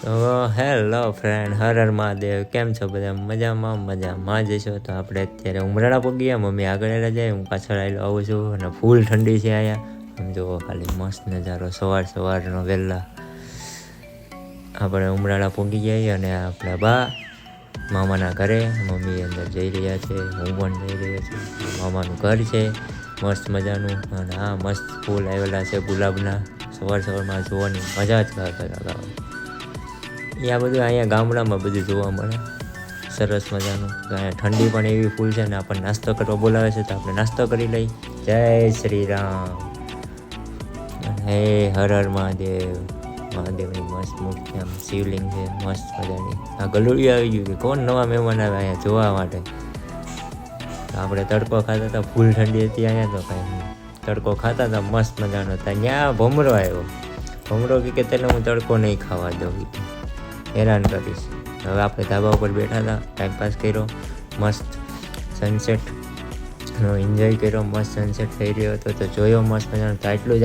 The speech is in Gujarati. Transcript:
તો હેલો ફ્રેન્ડ, હર હર મહાદેવ. કેમ છો બધા? મજામાં જશો. તો આપણે અત્યારે ઉમરાળા પગી ગયા. મમ્મી આગળ જાય, હું પાછળ આવું છું. અને ફૂલ ઠંડી છે અહીંયા. આમ જુઓ ખાલી મસ્ત નજારો સવારનો વહેલા આપણે ઉમરાળા પગી ગયા. અને આપણે બા મામાના ઘરે, મમ્મી અંદર જઈ રહ્યા છે, હું પણ જઈ રહ્યો છું. મામાનું ઘર છે મસ્ત મજાનું. અને આ મસ્ત ફૂલ આવેલા છે ગુલાબના. સવારમાં જોવાની મજા જ આવે. આ બધું અહીંયા ગામડામાં બધું જોવા મળે, સરસ મજાનું. તો અહીંયા ઠંડી પણ એવી ફૂલ છે ને. આપણને નાસ્તો કરવા બોલાવે છે તો આપણે નાસ્તો કરી લઈ. જય શ્રી રામ. હે હર હર મહાદેવ. મહાદેવની મસ્ત મૂર્તિ, આમ શિવલિંગ છે મસ્ત મજાની. આ ગલુડિયું આવી ગયું કે કોણ નવા મહેમાન આવે અહીંયા જોવા માટે. આપણે તડકો ખાતા હતા, ફૂલ ઠંડી હતી અહીંયા. તો કાંઈ તડકો ખાતા હતા મસ્ત મજાનો. ત્યાં ભમરો આવ્યો. ભમરો કે તને હું તડકો નહીં ખાવા દઉં, હેરાન કરીશ. હવે આપણે ધાબા ઉપર બેઠા હતા, ટાઈમપાસ કર્યો, મસ્ત સનસેટનો એન્જોય કર્યો. મસ્ત સનસેટ થઈ રહ્યો હતો તો જોયો મસ્ત મજાનો. તો એટલું જ